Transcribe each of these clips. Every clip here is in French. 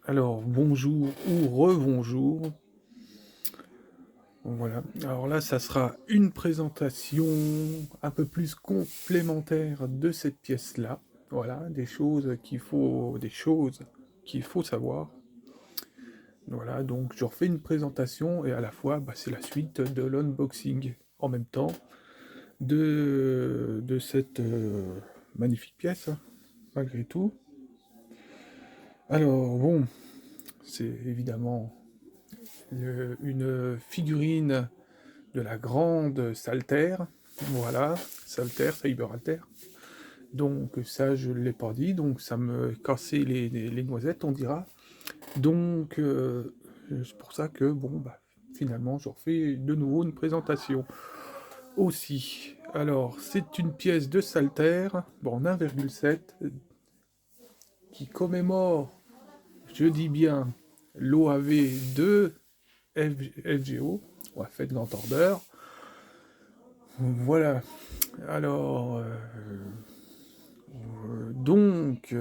Alors, bonjour ou rebonjour. Voilà. Alors là, ça sera une présentation un peu plus complémentaire de cette pièce-là. Voilà, des choses qu'il faut savoir. Voilà, donc je refais une présentation et à la fois, c'est la suite de l'unboxing en même temps de cette magnifique pièce, hein, malgré tout. Alors, bon, c'est évidemment une figurine de la grande Salter, voilà, Salter, Cyberalter. Donc ça, je ne l'ai pas dit, donc ça me cassait les noisettes, on dira. Donc c'est pour ça que, bon, finalement, je refais de nouveau une présentation aussi. Alors, c'est une pièce de Salter, bon, en 1,7, qui commémore, je dis bien, l'OAV de FGO, ouais, faites l'entendeur. Voilà. Alors, donc,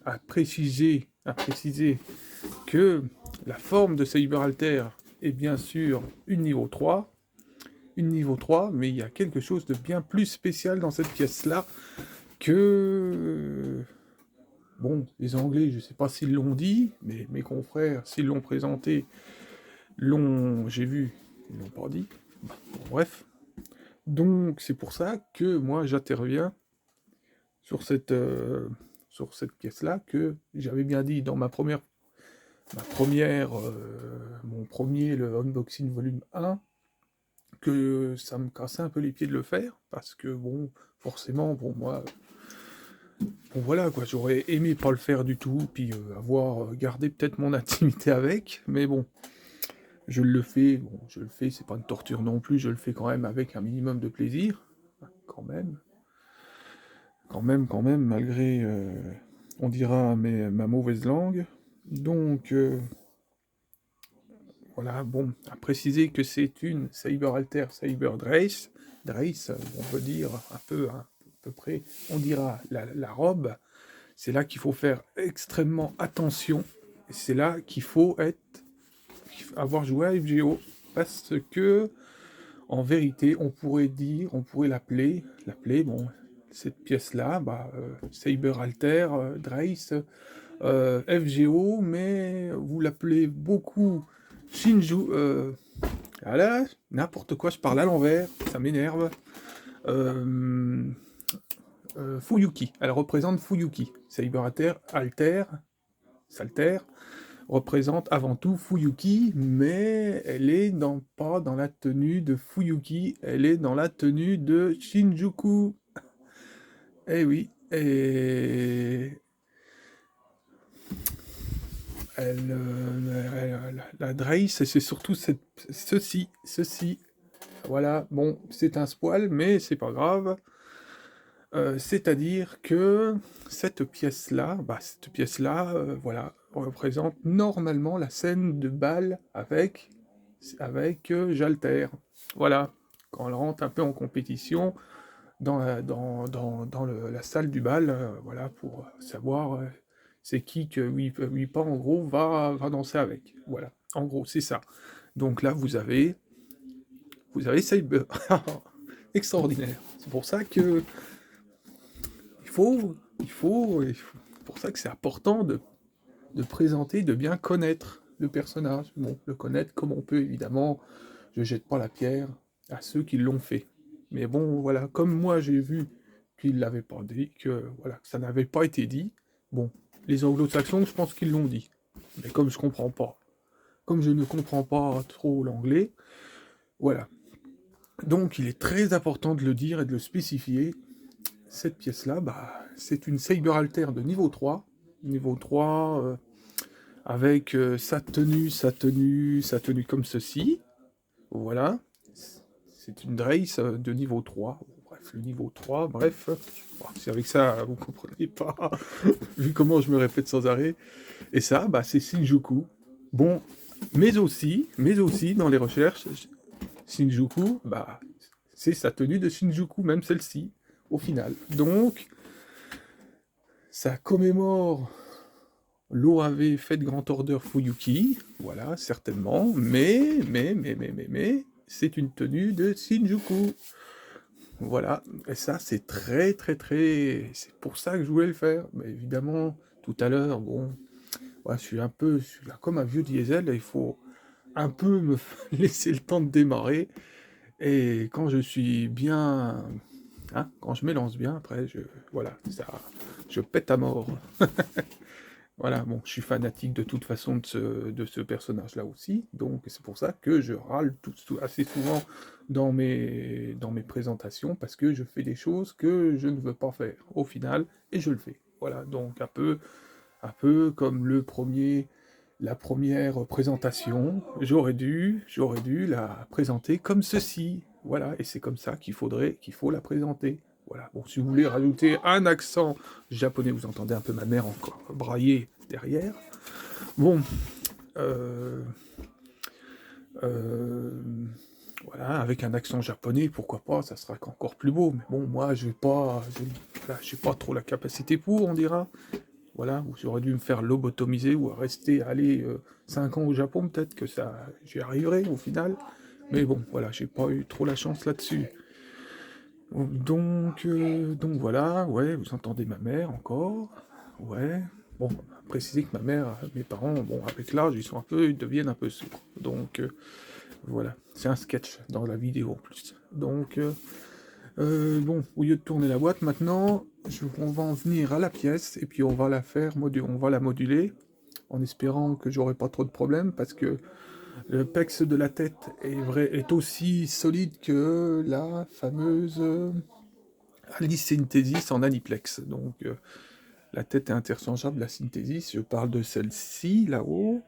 à préciser que la forme de Cyberalter est bien sûr une niveau 3, mais il y a quelque chose de bien plus spécial dans cette pièce-là que... Bon, les Anglais, je ne sais pas s'ils l'ont dit, mais mes confrères, s'ils l'ont présenté, j'ai vu, ils l'ont pas dit. Bon, bref. Donc, c'est pour ça que moi, j'interviens sur cette pièce-là, que j'avais bien dit dans mon premier, le unboxing volume 1, que ça me cassait un peu les pieds de le faire, parce que bon, forcément, bon, moi, bon voilà, quoi, j'aurais aimé pas le faire du tout, puis avoir gardé peut-être mon intimité avec, mais bon, je le fais, c'est pas une torture non plus, je le fais quand même avec un minimum de plaisir, quand même, malgré, on dira, ma mauvaise langue. Donc, voilà, bon, à préciser que c'est une Cyberalter Cyber Drace. Drace, on peut dire un peu, hein, à peu près, on dira la robe. C'est là qu'il faut faire extrêmement attention. Et c'est là qu'il faut avoir joué à FGO. Parce que, en vérité, on pourrait l'appeler, bon, cette pièce-là, Cyberalter, Drace, FGO, mais vous l'appelez beaucoup Shinju. Voilà, n'importe quoi, je parle à l'envers, ça m'énerve. Euh, Fuyuki, elle représente Fuyuki. Salter représente avant tout Fuyuki, mais elle est pas dans la tenue de Fuyuki, elle est dans la tenue de Shinjuku. Eh oui, et la Drace, c'est surtout ceci. Voilà, bon, c'est un spoil, mais c'est pas grave. C'est-à-dire que cette pièce-là, voilà, représente normalement la scène de bal avec Jalter. Voilà, quand elle rentre un peu en compétition dans la salle du bal, voilà, pour savoir c'est qui que Weepa, en gros, va danser avec. Voilà, en gros, c'est ça. Donc là, vous avez Cyber. Extraordinaire. C'est pour ça que il faut pour ça que c'est important de présenter, de bien connaître le personnage. Bon, le connaître comme on peut, évidemment. Je jette pas la pierre à ceux qui l'ont fait. Mais bon, voilà, comme moi j'ai vu qu'ils l'avaient pas dit, que voilà, que ça n'avait pas été dit, bon, les anglo-saxons, je pense qu'ils l'ont dit. Mais comme je ne comprends pas trop l'anglais, voilà. Donc il est très important de le dire et de le spécifier. Cette pièce-là, c'est une Cyberalter de niveau 3. Niveau 3, avec sa tenue comme ceci. Voilà. C'est une Drace de niveau 3. Bref, le niveau 3, bref. Bon, si avec ça, vous comprenez pas, vu comment je me répète sans arrêt. Et ça, c'est Shinjuku. Bon, mais aussi, dans les recherches, Shinjuku, c'est sa tenue de Shinjuku, même celle-ci, au final. Donc, ça commémore L'OAV fait de grand order Fuyuki, voilà, certainement, mais, c'est une tenue de Shinjuku. Voilà, et ça, c'est très, très, très... C'est pour ça que je voulais le faire. Mais évidemment, tout à l'heure, bon, ouais, je suis là comme un vieux diesel, et il faut un peu me laisser le temps de démarrer. Et quand je suis bien, hein, quand je m'élance bien, après, voilà, ça, je pète à mort. Voilà, bon, je suis fanatique de toute façon de ce personnage-là aussi, donc c'est pour ça que je râle assez souvent dans mes présentations, parce que je fais des choses que je ne veux pas faire, au final, et je le fais. Voilà, donc un peu comme la première présentation, j'aurais dû la présenter comme ceci. Voilà, et c'est comme ça qu'il faut la présenter. Voilà, bon, si vous voulez rajouter un accent japonais, vous entendez un peu ma mère encore brailler derrière. Bon, euh, euh, voilà, avec un accent japonais, pourquoi pas, ça sera encore plus beau. Mais bon, moi, voilà, j'ai pas trop la capacité pour, on dira. Voilà, ou j'aurais dû me faire lobotomiser ou rester, aller 5 ans au Japon, peut-être que ça, j'y arriverai au final. Mais bon, voilà, j'ai pas eu trop la chance là-dessus. Donc voilà, ouais, vous entendez ma mère encore. Ouais. Bon, préciser que ma mère, mes parents, bon, avec l'âge, ils deviennent un peu sourds. Donc voilà, c'est un sketch dans la vidéo en plus. Donc bon, au lieu de tourner la boîte, maintenant, on va en venir à la pièce et puis on va on va la moduler en espérant que j'aurai pas trop de problèmes parce que le pex de la tête est aussi solide que la fameuse Alice Synthesis en Aniplex. Donc la tête est interchangeable, la Synthesis, je parle de celle-ci là-haut.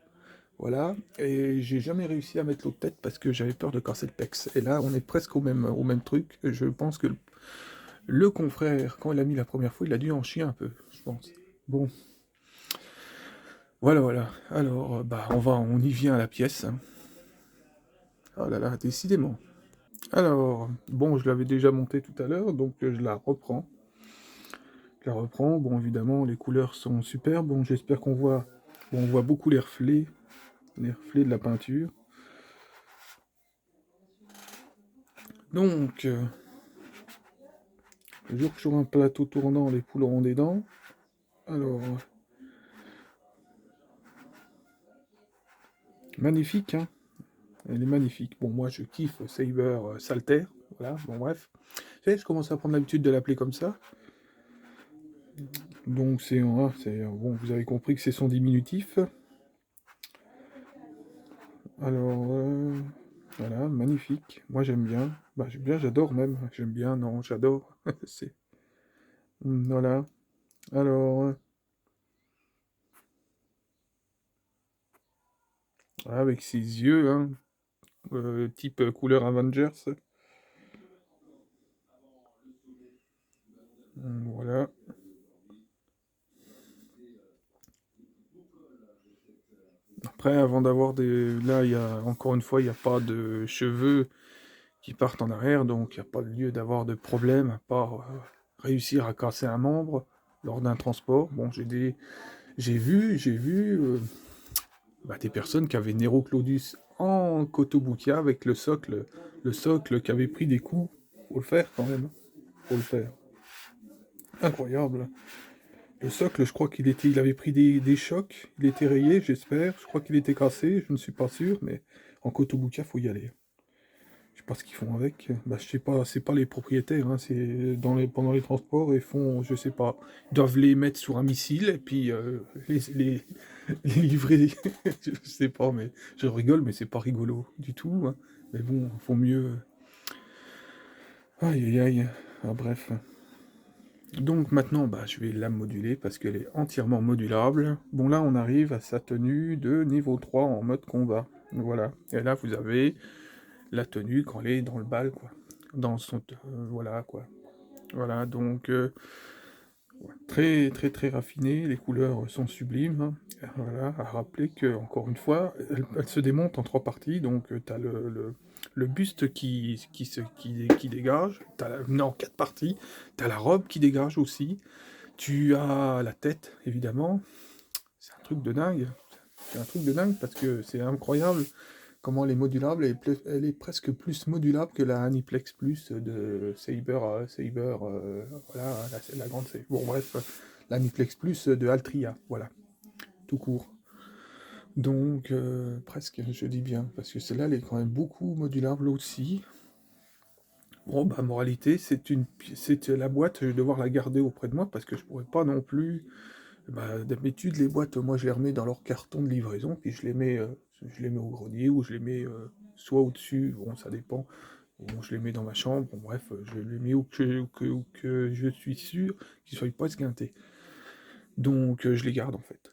Voilà, et j'ai jamais réussi à mettre l'autre tête parce que j'avais peur de casser le pex. Et là, on est presque au même truc. Je pense que le confrère, quand il a mis la première fois, il a dû en chier un peu, je pense. Bon, voilà, voilà. Alors, bah, on y vient à la pièce. Oh là là, décidément. Alors, bon, je l'avais déjà montée tout à l'heure, donc je la reprends. Je la reprends. Bon, évidemment, les couleurs sont superbes. Bon, j'espère bon, on voit beaucoup les reflets de la peinture. Donc, toujours sur un plateau tournant, les poules auront des dents. Alors, magnifique, hein. Elle est magnifique. Bon, moi, je kiffe Saber Salter. Voilà, bon, bref. Vous savez, je commence à prendre l'habitude de l'appeler comme ça. Donc, bon, vous avez compris que c'est son diminutif. Alors, voilà, magnifique. Moi, j'aime bien. Bah, j'aime bien, j'adore même. J'aime bien, non, j'adore. C'est... Voilà. Alors, avec ses yeux, hein, type couleur Avengers. Voilà. Après, avant d'avoir des... Là, encore une fois, il n'y a pas de cheveux qui partent en arrière, donc il n'y a pas lieu d'avoir de problème, à part réussir à casser un membre lors d'un transport. Bon, j'ai vu bah, des personnes qui avaient Nero Claudius en Kotobukiya avec le socle qui avait pris des coups. Faut le faire quand même, faut le faire. Incroyable. Le socle, je crois il avait pris des chocs, il était rayé, j'espère. Je crois qu'il était cassé, je ne suis pas sûr, mais en Kotobukiya, faut y aller. Je sais pas ce qu'ils font avec. Bah, je sais pas, c'est pas les propriétaires, hein, c'est pendant les transports, ils font, je sais pas, ils doivent les mettre sur un missile et puis les livrer. Je sais pas, mais je rigole, mais c'est pas rigolo du tout, hein. Mais bon, faut mieux. Aïe aïe aïe. Ah, bref. Donc maintenant, bah, je vais la moduler parce qu'elle est entièrement modulable. Bon, là, on arrive à sa tenue de niveau 3 en mode combat. Voilà. Et là, vous avez la tenue quand elle est dans le bal, quoi. Dans son... voilà, quoi. Voilà, donc... très, très, très raffiné. Les couleurs sont sublimes, hein. Voilà, à rappeler que, encore une fois, elle se démonte en 3 parties. Donc, tu as le buste qui dégage. Non, 4 parties. Tu as la robe qui dégage aussi. Tu as la tête, évidemment. truc de dingue. C'est un truc de dingue parce que c'est incroyable comment elle est modulable. Elle est presque plus modulable que la Aniplex Plus de Saber, voilà, la grande Saber. Bon, bref, l'Aniplex Plus de Altria, voilà, tout court. Donc, presque, je dis bien, parce que celle-là, elle est quand même beaucoup modulable aussi. Bon, bah, moralité, c'est la boîte, je vais devoir la garder auprès de moi, parce que je pourrais pas non plus... Bah, d'habitude, les boîtes, moi, je les remets dans leur carton de livraison, puis je les mets au grenier, ou je les mets soit au-dessus, bon, ça dépend, bon, je les mets dans ma chambre, bon, bref, je les mets où que je suis sûr qu'ils soient pas esquintés. Donc, je les garde, en fait.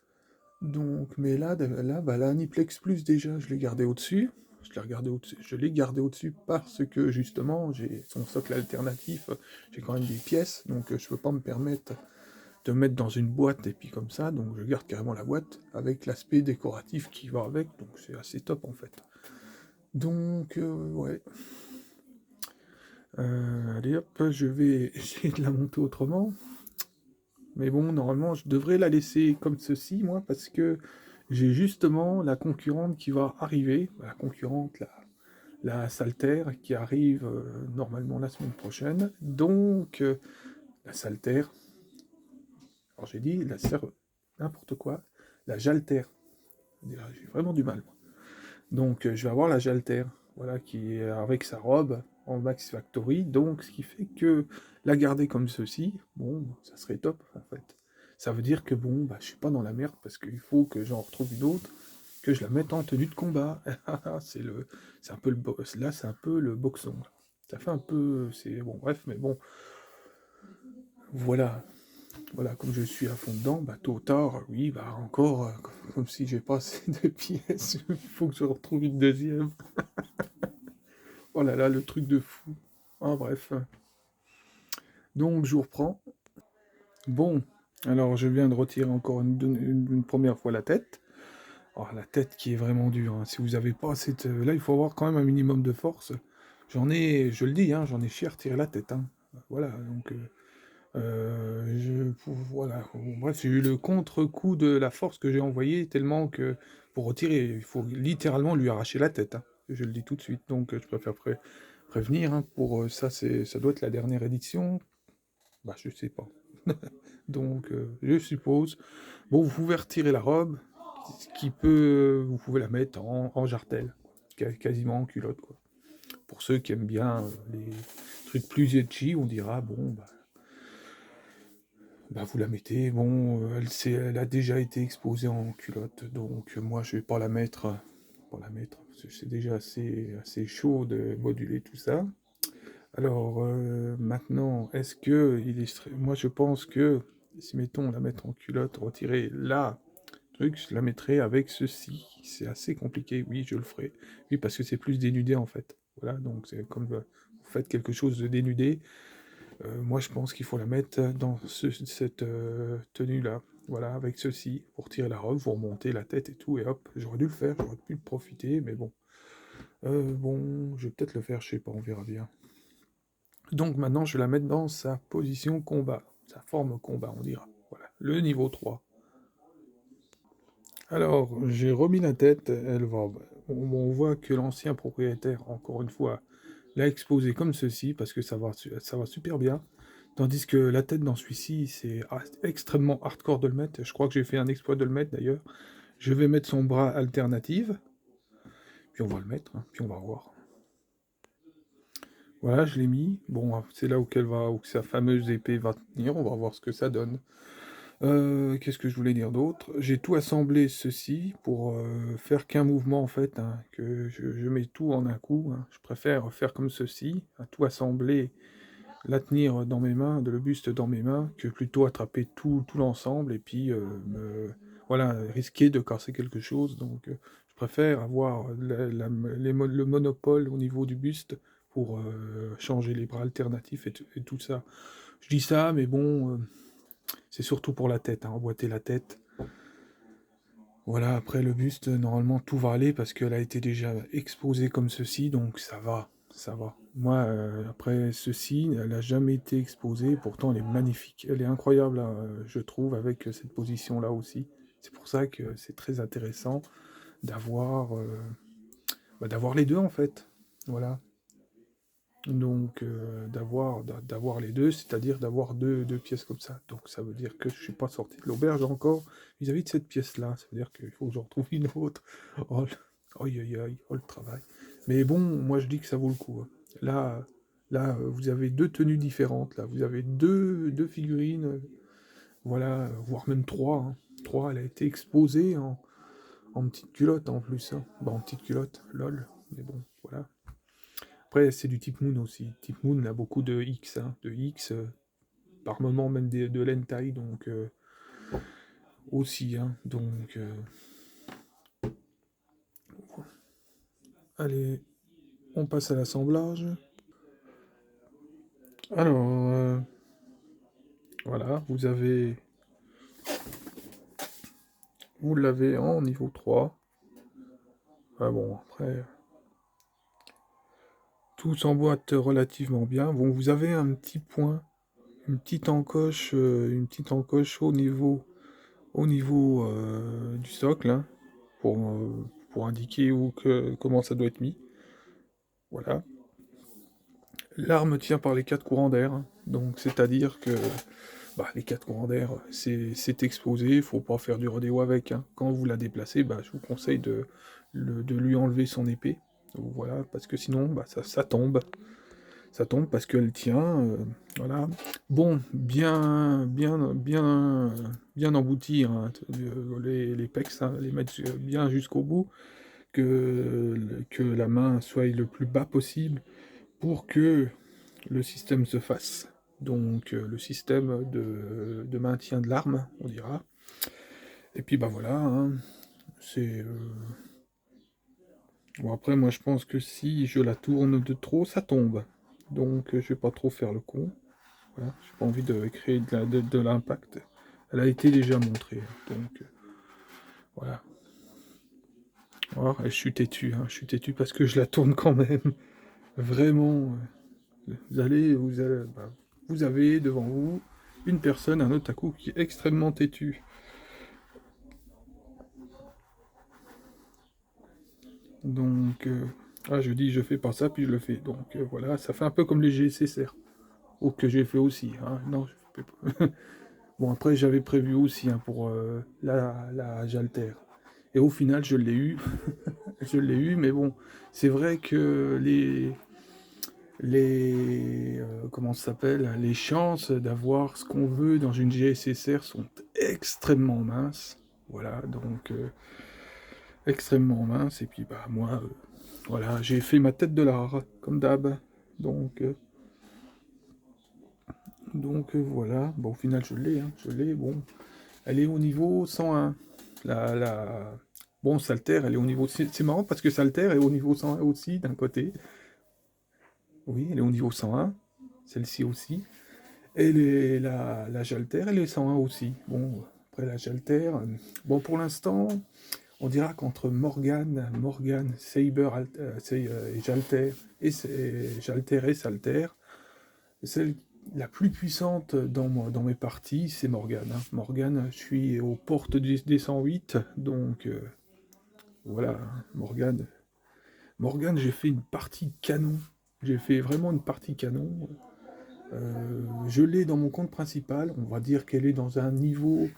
Donc, mais là, bah, la Aniplex Plus, déjà, je l'ai gardé au-dessus. Je l'ai gardé au-dessus parce que, justement, j'ai son socle alternatif, j'ai quand même des pièces, donc je peux pas me permettre de mettre dans une boîte et puis comme ça, donc je garde carrément la boîte avec l'aspect décoratif qui va avec, donc c'est assez top en fait. Donc, ouais. Allez hop, je vais essayer de la monter autrement. Mais bon, normalement, je devrais la laisser comme ceci, moi, parce que j'ai justement la concurrente qui va arriver, la concurrente, la Salter, qui arrive normalement la semaine prochaine. Donc, la Salter, alors j'ai dit n'importe quoi, la Jalter. J'ai vraiment du mal, moi. Donc, je vais avoir la Jalter, voilà, qui est avec sa robe en Max Factory. Donc, ce qui fait que la garder comme ceci, bon, ça serait top, en fait. Ça veut dire que, bon, bah, je suis pas dans la merde, parce qu'il faut que j'en retrouve une autre, que je la mette en tenue de combat. C'est un peu là, c'est un peu le boxon. Là. Ça fait un peu, c'est bon, bref, mais bon, voilà. Voilà, comme je suis à fond dedans, bah, tôt ou tard, oui, bah, encore, comme si j'ai pas assez de pièces, il faut que je retrouve une deuxième. Oh là là, le truc de fou. Ah, bref. Donc, je vous reprends. Bon, alors je viens de retirer encore une première fois la tête. Oh, la tête qui est vraiment dure. Hein. Si vous avez pas cette... Là, il faut avoir quand même un minimum de force. J'en ai, je le dis, hein, j'en ai chié à retirer la tête. Hein. Voilà, donc... voilà. Bon, bref, j'ai eu le contre-coup de la force que j'ai envoyé tellement que pour retirer, il faut littéralement lui arracher la tête. Hein. Je le dis tout de suite, donc je préfère prévenir. Hein, pour ça, ça doit être la dernière édition. Bah, je sais pas. Donc, je suppose. Bon, vous pouvez retirer la robe, vous pouvez la mettre en jartel, quasiment en culotte, quoi. Pour ceux qui aiment bien les trucs plus edgy, on dira bon, bah vous la mettez, bon, elle a déjà été exposée en culotte, donc moi je vais pas la mettre, parce que c'est déjà assez chaud de moduler tout ça. Alors maintenant, est-ce que moi je pense que si mettons la mettre en culotte, retirer la truc, je la mettrai avec ceci. C'est assez compliqué, oui, je le ferai. Oui, parce que c'est plus dénudé en fait. Voilà, donc c'est comme vous faites quelque chose de dénudé, moi, je pense qu'il faut la mettre dans cette tenue-là. Voilà, avec ceci, pour tirer la robe, vous remontez la tête et tout, et hop, j'aurais dû le faire, j'aurais pu le profiter, mais bon. Bon, je vais peut-être le faire, je sais pas, on verra bien. Donc maintenant, je vais la mettre dans sa position combat, sa forme combat, on dira. Voilà, le niveau 3. Alors, j'ai remis la tête, elle va... On voit que l'ancien propriétaire, encore une fois, l'a exposé comme ceci, parce que ça va super bien. Tandis que la tête dans celui-ci, c'est extrêmement hardcore de le mettre. Je crois que j'ai fait un exploit de le mettre d'ailleurs. Je vais mettre son bras alternative, puis on va le mettre, hein, puis on va voir. Voilà, je l'ai mis. Bon, c'est là où sa fameuse épée va tenir. On va voir ce que ça donne. Qu'est-ce que je voulais dire d'autre? J'ai tout assemblé ceci pour faire qu'un mouvement en fait, hein, que je mets tout en un coup. Hein. Je préfère faire comme ceci, hein, tout assembler, la tenir dans mes mains, le buste dans mes mains, que plutôt attraper tout l'ensemble et puis voilà, risquer de casser quelque chose. Donc je préfère avoir le monopole au niveau du buste pour changer les bras alternatifs et tout ça. Je dis ça, mais bon, c'est surtout pour la tête, hein, emboîter la tête. Voilà, après le buste, normalement tout va aller parce qu'elle a été déjà exposée comme ceci, donc ça va, ça va. Moi, après ceci, elle n'a jamais été exposée, pourtant elle est magnifique, elle est incroyable, hein, je trouve, avec cette position-là aussi. C'est pour ça que c'est très intéressant d'avoir d'avoir les deux en fait. Voilà. Donc d'avoir les deux, c'est-à-dire d'avoir deux pièces comme ça. Donc ça veut dire que je suis pas sorti de l'auberge encore vis-à-vis de cette pièce-là. Ça veut dire qu'il faut que j'en trouve une autre. Oh, aïe aïe aïe, oh le travail. Mais bon, moi je dis que ça vaut le coup, hein. Là, vous avez deux tenues différentes. Là, vous avez deux figurines, voilà, voire même trois, hein. Trois, elle a été exposée en petite culotte en plus, hein. Bon, en petite culotte, lol. Mais bon, voilà. Après, c'est du type Moon aussi. Type Moon a beaucoup de X, hein, de X, par moment même de l'hentai, donc aussi, hein, donc allez, on passe à l'assemblage. Alors, voilà, vous l'avez en niveau 3. Ah bon, après, tout s'emboîte relativement bien. Bon, vous avez un petit point, une petite encoche au niveau du socle, hein, pour indiquer comment ça doit être mis. Voilà. L'arme tient par les quatre courants d'air, hein. Donc c'est-à-dire que les quatre courants d'air, c'est exposé, il faut pas faire du rodéo avec, hein. Quand vous la déplacez, je vous conseille de lui enlever son épée. Donc, voilà, parce que sinon ça tombe. Ça tombe parce qu'elle tient, voilà. Bon, bien emboutir, hein, les pecs, hein, les mettre bien jusqu'au bout, que la main soit le plus bas possible pour que le système se fasse. Donc le système de maintien de l'arme, on dira. Et puis voilà, hein, c'est... Bon après moi je pense que si je la tourne de trop, ça tombe. Donc je vais pas trop faire le con. Voilà, j'ai pas envie de créer de l'impact. Elle a été déjà montrée, hein, donc voilà. Oh, et je suis têtu, hein, je suis têtu parce que je la tourne quand même. Vraiment, vous avez devant vous une personne, un otaku qui est extrêmement têtu. Donc, je dis je fais pas ça, puis je le fais. Donc voilà, ça fait un peu comme les GCSR, ou que j'ai fait aussi, hein. Non, je fais pas. Bon, après, j'avais prévu aussi, hein, pour la Jalter. Et au final, je l'ai eu. Je l'ai eu, mais bon, c'est vrai que comment ça s'appelle, les chances d'avoir ce qu'on veut dans une GSSR sont extrêmement minces. Voilà, donc extrêmement minces. Et puis moi, voilà, j'ai fait ma tête de l'art, comme d'hab. Donc, voilà. Bon, au final, je l'ai, hein, je l'ai. Bon, elle est au niveau 101. Bon, Salter, elle est au niveau... C'est marrant parce que Salter est au niveau 101 aussi, d'un côté. Oui, elle est au niveau 101. Celle-ci aussi. Et la Jalter, elle est 101 aussi. Bon, après la Jalter... bon, pour l'instant, on dira qu'entre Morgane, Saber et Jalter, Jalter et Salter, celle la plus puissante dans mes parties, c'est Morgane, hein. Morgane, je suis aux portes des 108, donc voilà, Morgane. Morgane, j'ai fait une partie canon. J'ai fait vraiment une partie canon. Je l'ai dans mon compte principal. On va dire qu'elle est dans un niveau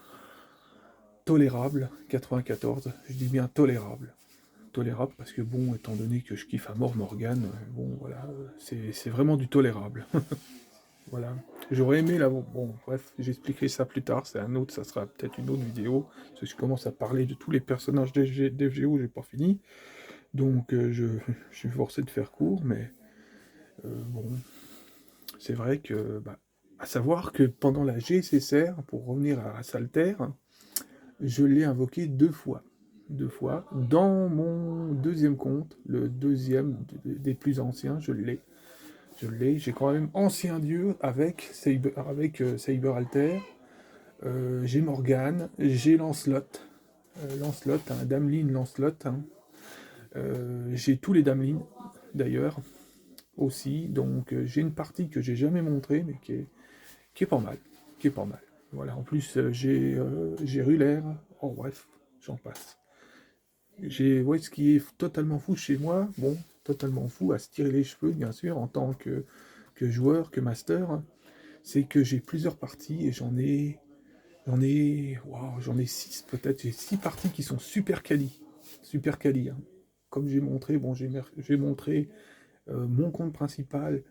tolérable, 94. Je dis bien tolérable. Tolérable parce que bon, étant donné que je kiffe à mort Morgane, bon voilà, c'est vraiment du tolérable. Voilà. J'aurais aimé la... Bon, bref, j'expliquerai ça plus tard, ça sera peut-être une autre vidéo, parce que je commence à parler de tous les personnages d'FGO, j'ai pas fini, donc je suis forcé de faire court, mais bon, c'est vrai que, à savoir que pendant la GSSR, pour revenir à Salter, je l'ai invoqué deux fois, dans mon deuxième compte, le deuxième des plus anciens, je l'ai. J'ai quand même Ancien Dieu avec Saber Alter. J'ai Morgane, j'ai Lancelot. Lancelot, hein, Damelin Lancelot, hein. J'ai tous les Damelin, d'ailleurs, aussi. Donc j'ai une partie que j'ai jamais montrée, mais qui est pas mal. Qui est pas mal. Voilà, en plus, j'ai Ruler. Oh, bref, j'en passe. Ouais, ce qui est totalement fou chez moi, bon, totalement fou, à se tirer les cheveux, bien sûr, en tant que joueur, que master, c'est que j'ai plusieurs parties et j'en ai 6 peut-être, j'ai 6 parties qui sont super quali, hein. Comme j'ai montré, bon, j'ai montré mon compte principal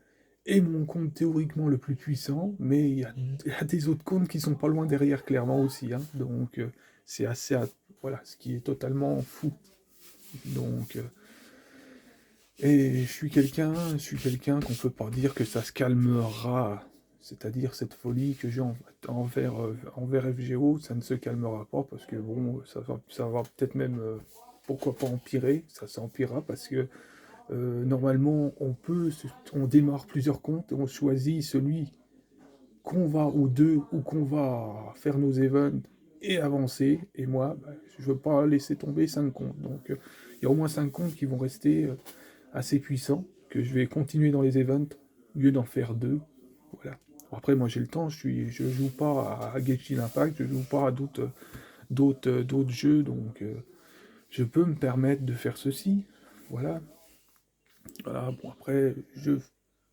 et mon compte théoriquement le plus puissant, mais il y a des autres comptes qui sont pas loin derrière, clairement aussi, hein. Donc c'est voilà, ce qui est totalement fou. Donc et je suis quelqu'un qu'on peut pas dire que ça se calmera. C'est-à-dire cette folie que j'ai envers FGO, ça ne se calmera pas parce que bon, ça va peut-être même, pourquoi pas empirer, ça s'empirera parce que normalement on démarre plusieurs comptes, on choisit celui qu'on va ou deux ou qu'on va faire nos events et avancer. Et moi, bah, je veux pas laisser tomber 5 comptes. Donc il y a au moins 5 comptes qui vont rester assez puissants, que je vais continuer dans les events, au lieu d'en faire deux. Voilà. Bon, après, moi j'ai le temps, je joue pas à Genshin Impact, je joue pas à d'autres jeux, donc je peux me permettre de faire ceci. Voilà. Voilà. Bon, après,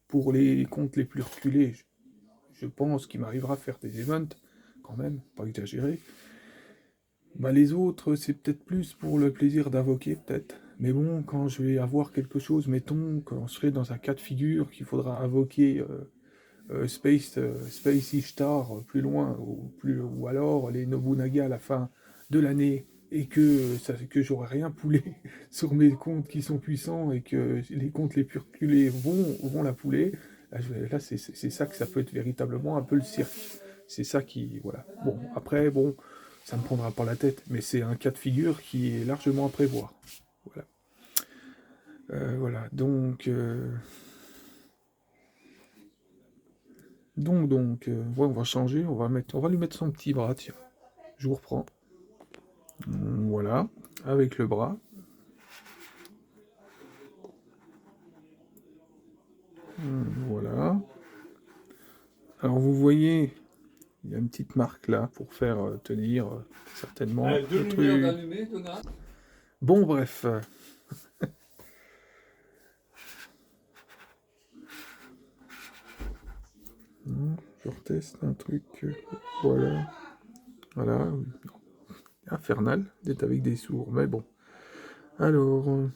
pour les comptes les plus reculés, je pense qu'il m'arrivera à faire des events, quand même, pas exagéré. Bah, les autres, c'est peut-être plus pour le plaisir d'invoquer, peut-être. Mais bon, quand je vais avoir quelque chose, mettons, quand je serai dans un cas de figure qu'il faudra invoquer Space Ishtar plus loin, ou alors les Nobunaga à la fin de l'année, et que j'aurai rien poulé sur mes comptes qui sont puissants, et que les comptes les plus reculés vont la pouler, là c'est ça que ça peut être véritablement un peu le cirque. C'est ça qui... Voilà. Bon, après, bon, ça me prendra pas la tête, mais c'est un cas de figure qui est largement à prévoir. Voilà. Voilà, ouais, on va changer, on va lui mettre son petit bras, tiens. Je vous reprends. Voilà, avec le bras. Voilà. Alors vous voyez, il y a une petite marque là pour faire tenir certainement le truc. Bon, bref. Je reteste un truc. Voilà. Voilà. Infernal d'être avec des sourds, mais bon. Alors.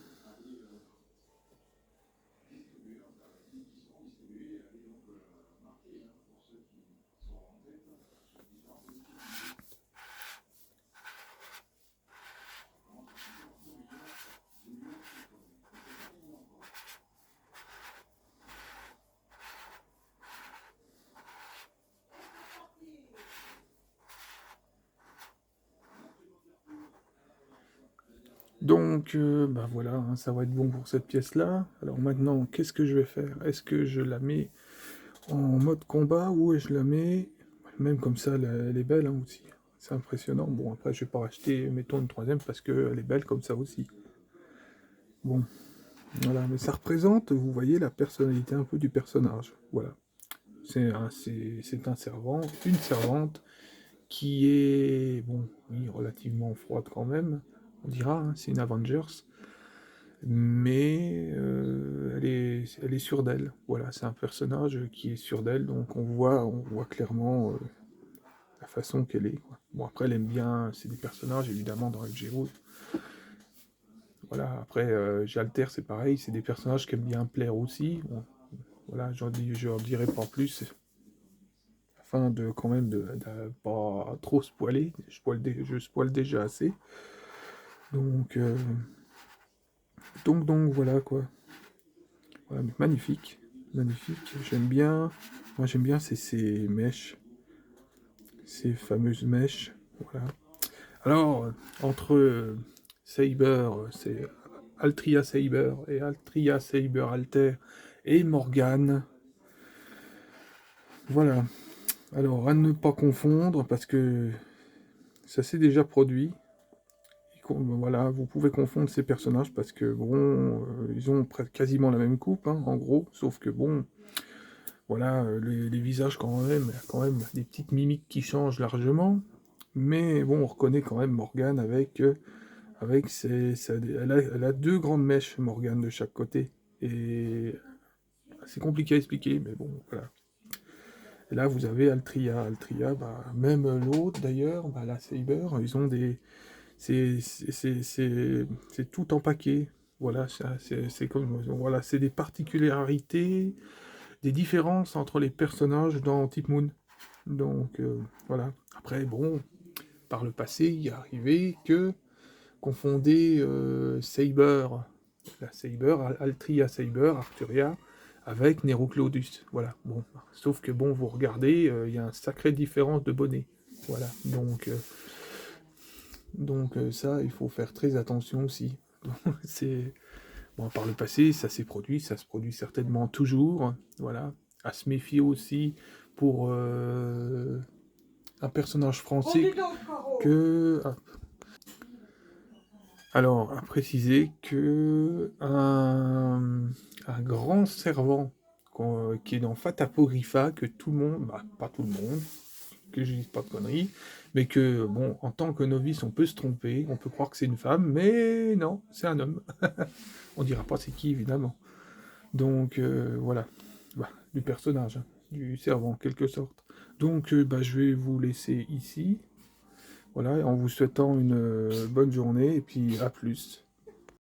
Donc, bah voilà, hein, ça va être bon pour cette pièce-là. Alors maintenant, qu'est-ce que je vais faire? Est-ce que je la mets en mode combat ou je la mets... Même comme ça, elle est belle hein, aussi. C'est impressionnant. Bon, après, je vais pas racheter, mettons, une troisième parce qu'elle est belle comme ça aussi. Bon, voilà. Mais ça représente, vous voyez, la personnalité un peu du personnage. Voilà. C'est un servant, une servante qui est, bon, oui, relativement froide quand même, on dira, hein, c'est une Avengers, mais elle est sûre d'elle. Voilà, c'est un personnage qui est sûr d'elle, donc on voit clairement la façon qu'elle est, quoi. Bon, après, elle aime bien, c'est des personnages, évidemment, dans FGO. Voilà, après, Jalter, c'est pareil, c'est des personnages qui aiment bien plaire aussi. Bon, voilà, j'en dirai pas plus, afin de quand même de pas trop spoiler. Je spoil déjà assez. Donc, voilà quoi. Voilà, magnifique, magnifique. J'aime bien. Moi j'aime bien ces mèches, ces fameuses mèches. Voilà. Alors entre Saber, c'est Altria Saber et Altria Saber Alter et Morgane. Voilà. Alors à ne pas confondre parce que ça s'est déjà produit. Voilà, vous pouvez confondre ces personnages parce que bon, ils ont quasiment la même coupe, hein, en gros, sauf que bon, Voilà, les visages quand même, il y a quand même des petites mimiques qui changent largement, mais bon, on reconnaît quand même Morgane avec elle a deux grandes mèches, Morgane, de chaque côté, et c'est compliqué à expliquer, mais bon, voilà. Et là, vous avez Altria. Altria, bah, même l'autre d'ailleurs, bah, la Saber, ils ont des. C'est tout empaqué. Voilà, c'est comme. Voilà, c'est des particularités, des différences entre les personnages dans Type Moon. Donc, voilà. Après, bon, par le passé, il est arrivé que confondait Saber, la Saber, Altria Saber, Arturia, avec Nero Claudius. Voilà. Bon, sauf que bon, vous regardez, il y a une sacrée différence de bonnet. Voilà. Donc ça, il faut faire très attention aussi. C'est bon, par le passé, ça s'est produit, ça se produit certainement toujours. Voilà. À se méfier aussi pour un personnage français que alors, à préciser que un grand servant qui est dans Fatapogrifa, que tout le monde, bah, pas tout le monde, que je dise pas de conneries, mais que, bon, en tant que novice, on peut se tromper, on peut croire que c'est une femme, mais non, c'est un homme. On dira pas c'est qui, évidemment. Donc, voilà, bah, du personnage, hein, du servant, en quelque sorte. Donc, bah, je vais vous laisser ici, voilà, en vous souhaitant une bonne journée, et puis à plus.